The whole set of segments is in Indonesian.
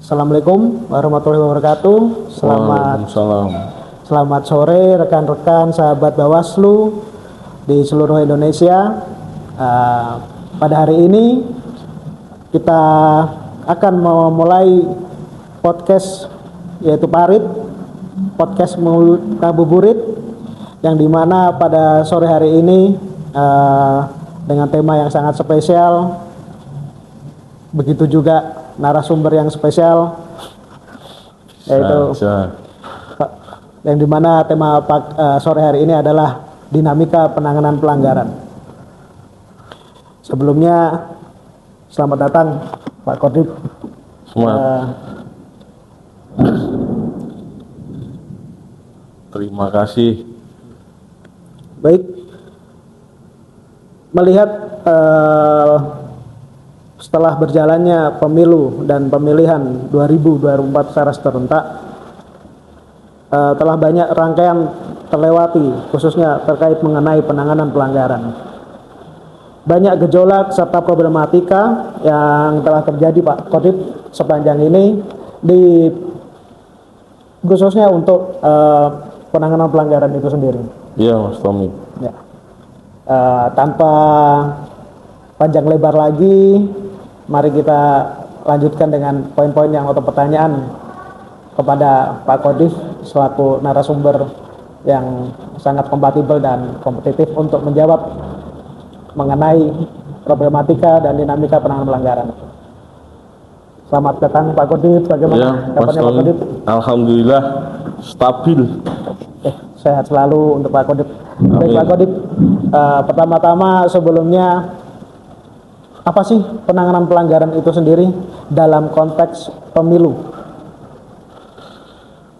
Assalamualaikum warahmatullahi wabarakatuh. Waalaikumsalam. Selamat sore rekan-rekan sahabat Bawaslu di seluruh Indonesia. Pada hari ini kita akan memulai podcast yaitu Parit, podcast Ngabuburit, yang dimana pada sore hari ini dengan tema yang sangat spesial, begitu juga narasumber yang spesial, yaitu yang dimana tema sore hari ini adalah dinamika penanganan pelanggaran. Sebelumnya selamat datang Pak Kodim. Terima kasih. Baik, melihat setelah berjalannya pemilu dan pemilihan 2024 secara serentak, telah banyak rangkaian terlewati, khususnya terkait mengenai penanganan pelanggaran. Banyak gejolak serta problematika yang telah terjadi Pak Kodip sepanjang ini, khususnya untuk penanganan pelanggaran itu sendiri. Iya, Mas Tommy. Ya. Tanpa panjang lebar lagi, mari kita lanjutkan dengan poin-poin yang atau pertanyaan kepada Pak Kodif selaku narasumber yang sangat kompatibel dan kompetitif untuk menjawab mengenai problematika dan dinamika penanganan pelanggaran. Selamat datang Pak Kodif. Bagaimana Ya, kabarnya Pak Kodif? Alhamdulillah stabil. Sehat selalu untuk Pak Kodif. Baik Pak Kodif, pertama-tama sebelumnya, apa sih penanganan pelanggaran itu sendiri dalam konteks pemilu?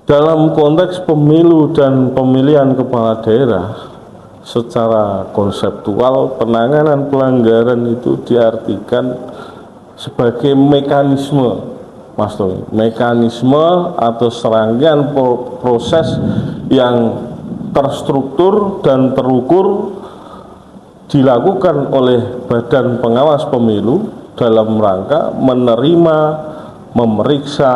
Dalam konteks pemilu dan pemilihan kepala daerah, secara konseptual penanganan pelanggaran itu diartikan sebagai mekanisme, Mas Tommy, mekanisme atau serangkaian proses yang terstruktur dan terukur dilakukan oleh Badan Pengawas Pemilu dalam rangka menerima, memeriksa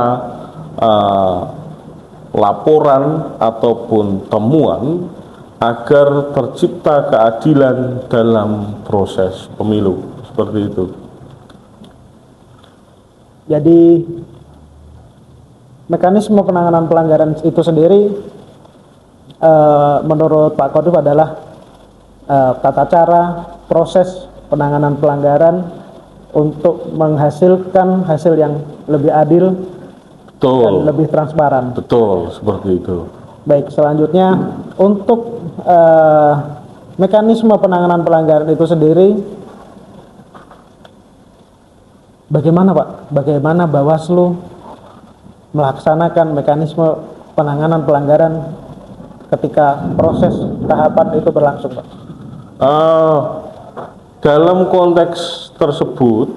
laporan ataupun temuan agar tercipta keadilan dalam proses pemilu. Seperti itu. Jadi mekanisme penanganan pelanggaran itu sendiri menurut Pak Kodif adalah tata cara proses penanganan pelanggaran untuk menghasilkan hasil yang lebih adil. Betul. Dan lebih transparan. Betul, seperti itu. Baik, selanjutnya untuk mekanisme penanganan pelanggaran itu sendiri, bagaimana Pak? Bagaimana Bawaslu melaksanakan mekanisme penanganan pelanggaran ketika proses tahapan itu berlangsung, Pak? Dalam konteks tersebut,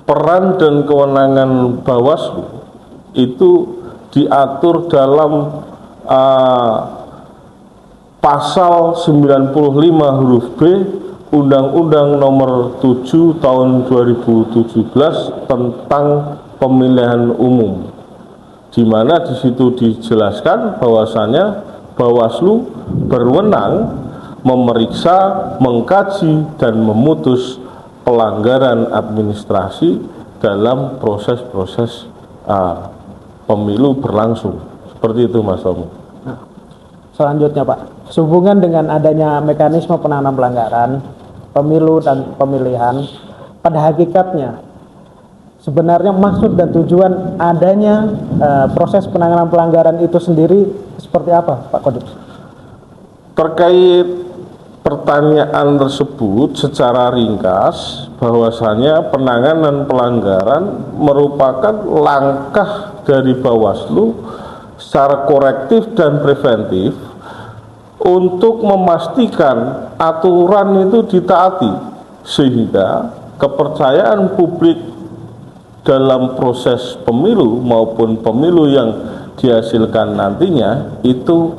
peran dan kewenangan Bawaslu itu diatur dalam pasal 95 huruf B Undang-Undang Nomor 7 Tahun 2017 tentang pemilihan umum, di mana di situ dijelaskan bahwasanya Bawaslu berwenang memeriksa, mengkaji dan memutus pelanggaran administrasi dalam proses-proses pemilu berlangsung. Seperti itu, Mas Tommy. Selanjutnya Pak, sehubungan dengan adanya mekanisme penanganan pelanggaran pemilu dan pemilihan, pada hakikatnya sebenarnya maksud dan tujuan adanya proses penanganan pelanggaran itu sendiri seperti apa Pak Kodip? Terkait pertanyaan tersebut secara ringkas, bahwasanya penanganan pelanggaran merupakan langkah dari Bawaslu secara korektif dan preventif untuk memastikan aturan itu ditaati, sehingga kepercayaan publik dalam proses pemilu maupun pemilu yang dihasilkan nantinya itu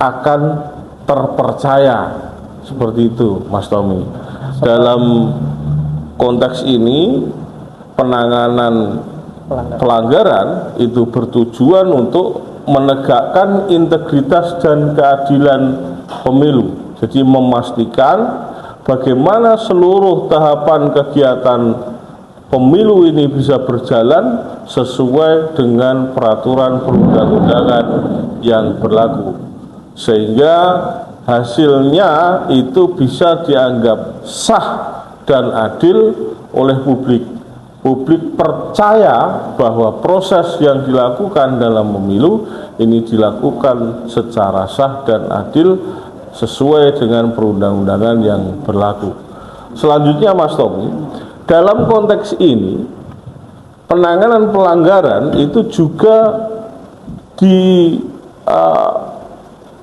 akan terpercaya. Seperti itu, Mas Tommy. Dalam konteks ini, penanganan pelanggaran itu bertujuan untuk menegakkan integritas dan keadilan pemilu. Jadi memastikan bagaimana seluruh tahapan kegiatan pemilu ini bisa berjalan sesuai dengan peraturan perundang-undangan yang berlaku, sehingga hasilnya itu bisa dianggap sah dan adil oleh publik. Publik percaya bahwa proses yang dilakukan dalam pemilu ini dilakukan secara sah dan adil sesuai dengan perundang-undangan yang berlaku. Selanjutnya Mas Tommy, dalam konteks ini penanganan pelanggaran itu juga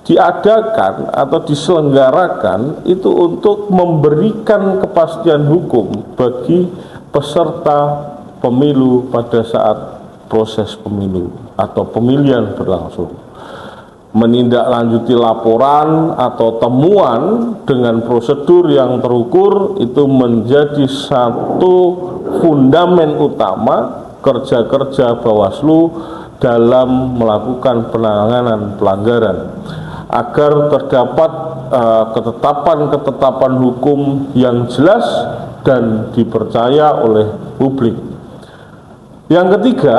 diadakan atau diselenggarakan itu untuk memberikan kepastian hukum bagi peserta pemilu pada saat proses pemilu atau pemilihan berlangsung. Menindaklanjuti laporan atau temuan dengan prosedur yang terukur itu menjadi satu fundamen utama kerja-kerja Bawaslu dalam melakukan penanganan pelanggaran, agar terdapat ketetapan-ketetapan hukum yang jelas dan dipercaya oleh publik. Yang ketiga,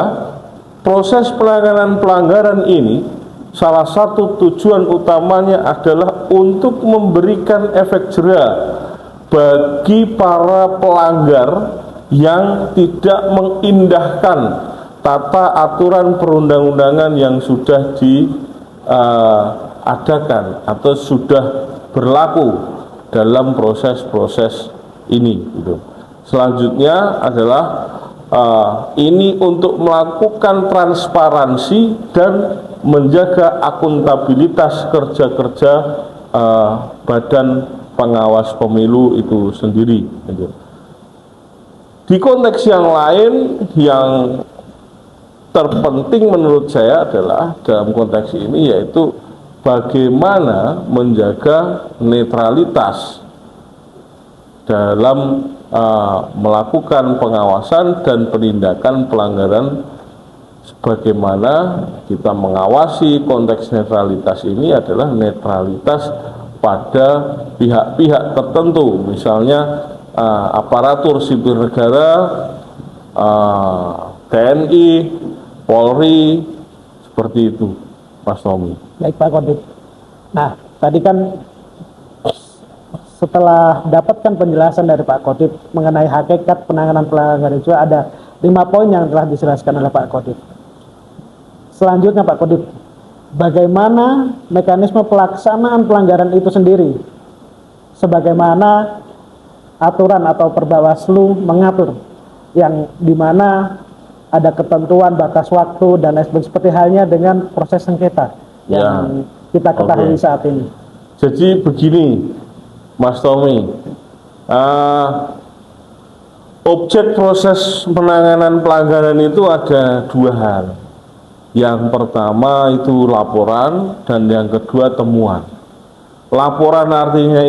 proses penanganan pelanggaran ini salah satu tujuan utamanya adalah untuk memberikan efek jera bagi para pelanggar yang tidak mengindahkan tata aturan perundang-undangan yang sudah diadakan atau sudah berlaku dalam proses-proses ini. Gitu. Selanjutnya adalah ini untuk melakukan transparansi dan menjaga akuntabilitas kerja-kerja badan pengawas pemilu itu sendiri. Gitu. Di konteks yang lain yang terpenting menurut saya adalah dalam konteks ini yaitu bagaimana menjaga netralitas dalam melakukan pengawasan dan penindakan pelanggaran, sebagaimana kita mengawasi konteks netralitas ini adalah netralitas pada pihak-pihak tertentu, misalnya aparatur sipil negara, TNI, Polri, seperti itu, Mas Tommy. Baik Pak Kodim. Nah, tadi kan setelah dapatkan penjelasan dari Pak Kodim mengenai hakikat penanganan pelanggaran itu ada 5 poin yang telah dijelaskan oleh Pak Kodim. Selanjutnya Pak Kodim, bagaimana mekanisme pelaksanaan pelanggaran itu sendiri? Sebagaimana aturan atau Perbawaslu mengatur, yang dimana ada ketentuan batas waktu dan lain sebagainya, seperti halnya dengan proses sengketa yang kita ketahui saat ini. Jadi begini, Mas Tommy, objek proses penanganan pelanggaran itu ada 2 hal. Yang pertama itu laporan dan yang kedua temuan. Laporan artinya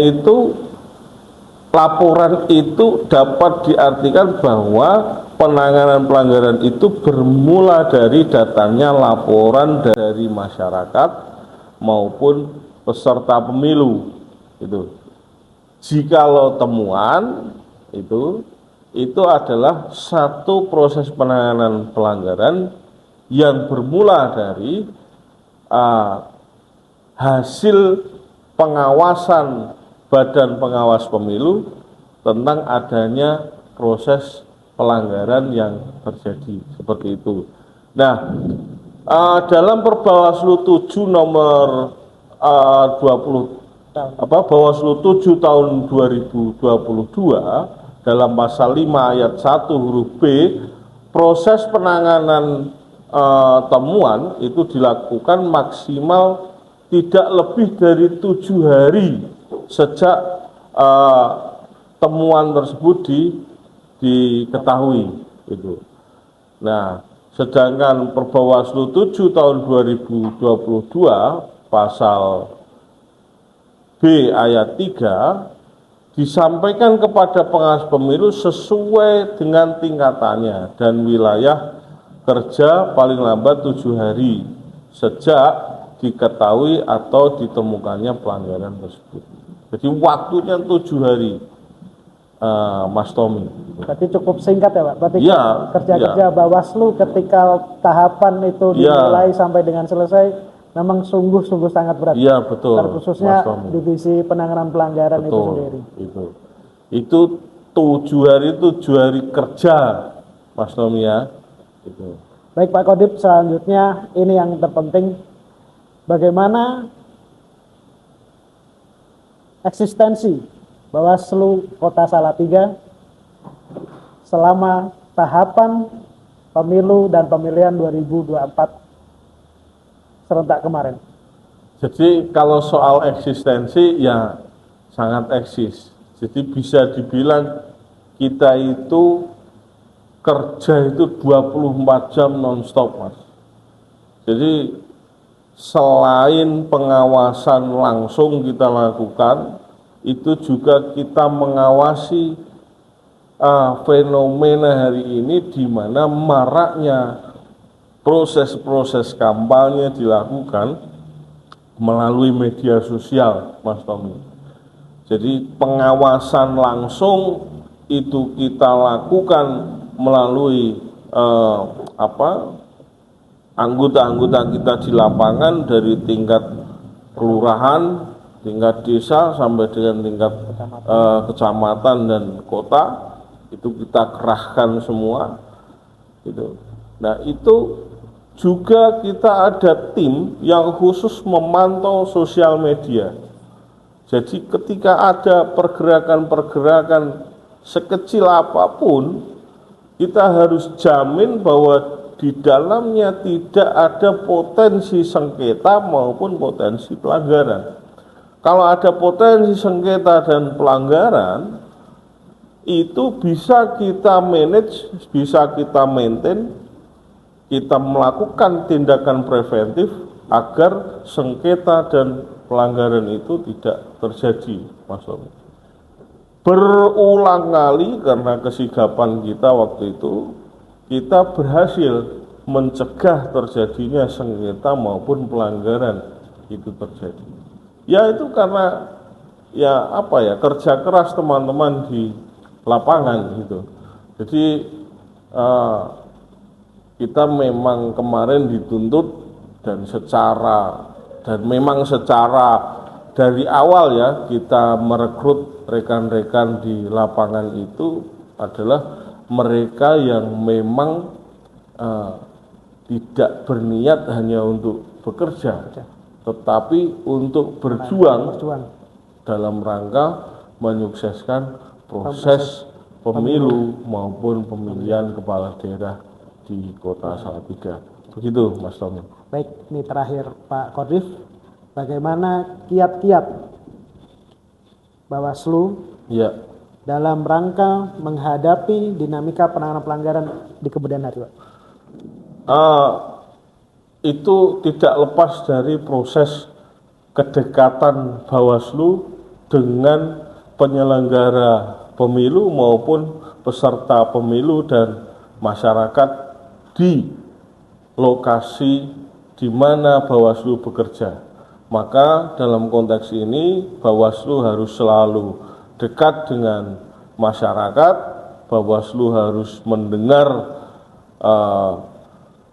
laporan itu dapat diartikan bahwa penanganan pelanggaran itu bermula dari datangnya laporan dari masyarakat maupun peserta pemilu. Jikalau temuan itu adalah satu proses penanganan pelanggaran yang bermula dari hasil pengawasan Badan Pengawas Pemilu tentang adanya proses pelanggaran yang terjadi, seperti itu. Nah, dalam Perbawaslu 7 nomor 20 Bawaslu 7 tahun 2022 dalam pasal 5 ayat 1 huruf B, proses penanganan temuan itu dilakukan maksimal tidak lebih dari 7 hari sejak temuan tersebut diketahui. Nah, sedangkan Perbawaslu 7 tahun 2022 pasal B ayat 3 disampaikan kepada pengawas pemilu sesuai dengan tingkatannya dan wilayah kerja paling lambat 7 hari sejak diketahui atau ditemukannya pelanggaran tersebut. Jadi waktunya 7 hari, Mas Tommy. Berarti cukup singkat ya Pak? Berarti Ya, kerja-kerja Bawaslu ketika tahapan itu dimulai sampai dengan selesai memang sungguh-sungguh sangat berat. Iya betul. Terkhususnya divisi penanganan pelanggaran itu sendiri. Itu 7 hari 7 hari kerja, Mas Tommy ya. Itu. Baik Pak Kodip, selanjutnya ini yang terpenting, bagaimana eksistensi Bawaslu Kota Salatiga selama tahapan pemilu dan pemilihan 2024 serentak kemarin. Jadi kalau soal eksistensi ya sangat eksis. Jadi bisa dibilang kita itu kerja itu 24 jam non-stop, Mas. Jadi selain pengawasan langsung kita lakukan, itu juga kita mengawasi fenomena hari ini di mana maraknya proses-proses kampanye dilakukan melalui media sosial, Mas Tommy. Jadi pengawasan langsung itu kita lakukan melalui anggota-anggota kita di lapangan dari tingkat kelurahan, tingkat desa sampai dengan tingkat kecamatan dan kota, itu kita kerahkan semua. Gitu. Nah itu juga kita ada tim yang khusus memantau sosial media. Jadi ketika ada pergerakan-pergerakan sekecil apapun, kita harus jamin bahwa di dalamnya tidak ada potensi sengketa maupun potensi pelanggaran. Kalau ada potensi sengketa dan pelanggaran, itu bisa kita manage, bisa kita maintain, kita melakukan tindakan preventif agar sengketa dan pelanggaran itu tidak terjadi, Mas Tommy. Berulang kali karena kesigapan kita waktu itu, kita berhasil mencegah terjadinya sengketa maupun pelanggaran itu terjadi. Ya itu karena kerja keras teman-teman di lapangan gitu. Jadi kita memang kemarin dituntut dan memang secara dari awal ya kita merekrut rekan-rekan di lapangan itu adalah mereka yang memang tidak berniat hanya untuk bekerja, tetapi untuk berjuang dalam rangka menyukseskan proses pemilu maupun pemilihan kepala daerah di Kota Salatiga. Begitu, Mas Tommy. Baik, ini terakhir Pak Kodif, bagaimana kiat-kiat Bawaslu dalam rangka menghadapi dinamika penanganan pelanggaran di kemudian hari, Pak? Itu tidak lepas dari proses kedekatan Bawaslu dengan penyelenggara pemilu maupun peserta pemilu dan masyarakat di lokasi di mana Bawaslu bekerja. Maka dalam konteks ini Bawaslu harus selalu dekat dengan masyarakat, Bawaslu harus mendengar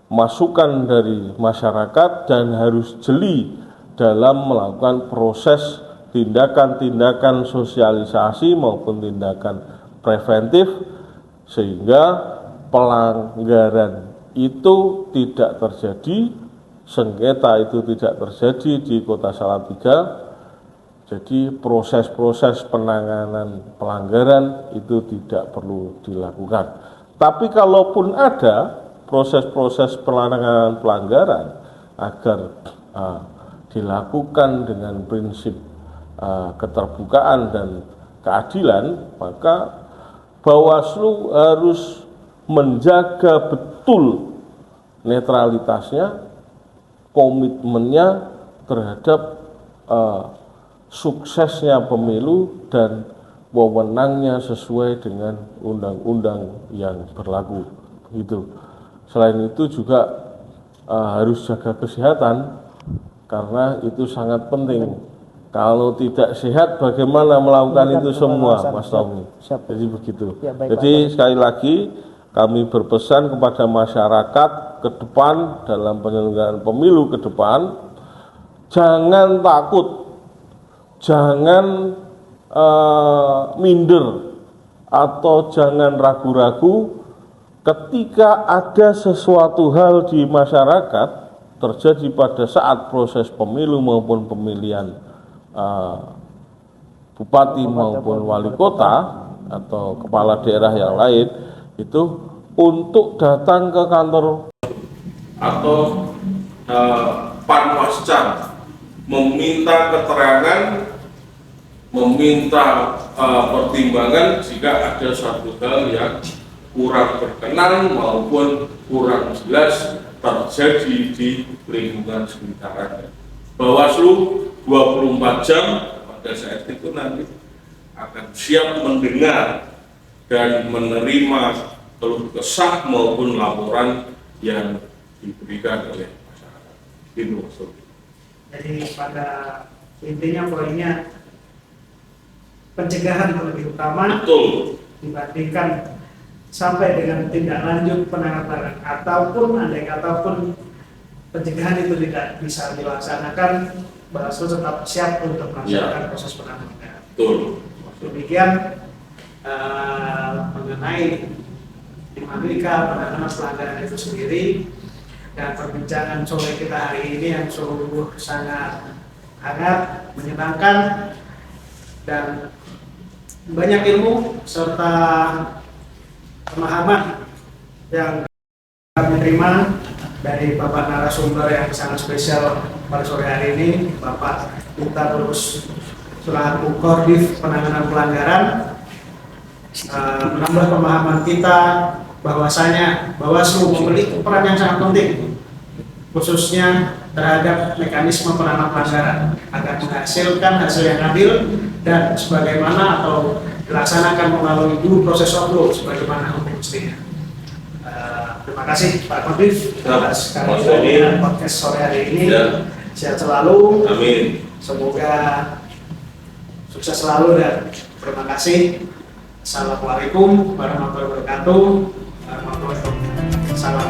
masukan dari masyarakat dan harus jeli dalam melakukan proses tindakan-tindakan sosialisasi maupun tindakan preventif sehingga pelanggaran itu tidak terjadi, sengketa itu tidak terjadi di Kota Salatiga. Jadi proses-proses penanganan pelanggaran itu tidak perlu dilakukan. Tapi kalaupun ada proses-proses penanganan pelanggaran agar dilakukan dengan prinsip keterbukaan dan keadilan, maka Bawaslu harus menjaga betul netralitasnya, komitmennya terhadap suksesnya pemilu dan wewenangnya sesuai dengan undang-undang yang berlaku. Begitu. Selain itu juga harus jaga kesehatan karena itu sangat penting. Kalau tidak sehat bagaimana melakukan itu semua, Mas Tommy? Jadi begitu. Ya, baik, Jadi sekali lagi kami berpesan kepada masyarakat ke depan dalam penyelenggaraan pemilu ke depan, jangan takut, jangan minder atau jangan ragu-ragu ketika ada sesuatu hal di masyarakat terjadi pada saat proses pemilu maupun pemilihan bupati maupun wali kota atau kepala daerah yang lain, itu untuk datang ke kantor atau Panwascam meminta keterangan, meminta pertimbangan jika ada suatu hal yang kurang berkenan maupun kurang jelas terjadi di lingkungan sekitarnya. Bawaslu 24 jam pada saat itu nanti akan siap mendengar dan menerima keluh kesah maupun laporan yang diberikan oleh masyarakat. Itu maksudnya. Jadi pada intinya poinnya pencegahan lebih utama. Betul. Dibandingkan sampai dengan tindak lanjut penanganan ataupun pencegahan itu tidak bisa dilaksanakan, Bawaslu tetap siap untuk melaksanakan proses penanganan. Betul. Demikian mengenai dinamika penanganan pelanggaran itu sendiri dan perbincangan sore kita hari ini yang sungguh sangat hangat, menyenangkan dan banyak ilmu serta pemahaman yang kami terima dari Bapak narasumber yang sangat spesial pada sore hari ini, Bapak Duta Terus selaku Koordif Penanganan Pelanggaran, menambah pemahaman kita bahwasanya Bawaslu memiliki peran yang sangat penting khususnya terhadap mekanisme penanganan pelanggaran agar menghasilkan hasil yang adil dan sebagaimana atau dilaksanakan melalui due process of law sebagaimana hukum mestinya. Terima kasih Pak Koordif atas kehadiran podcast sore hari ini. Sehat selalu. Amin. Semoga sukses selalu dan terima kasih. Assalamualaikum warahmatullahi wabarakatuh. Salam.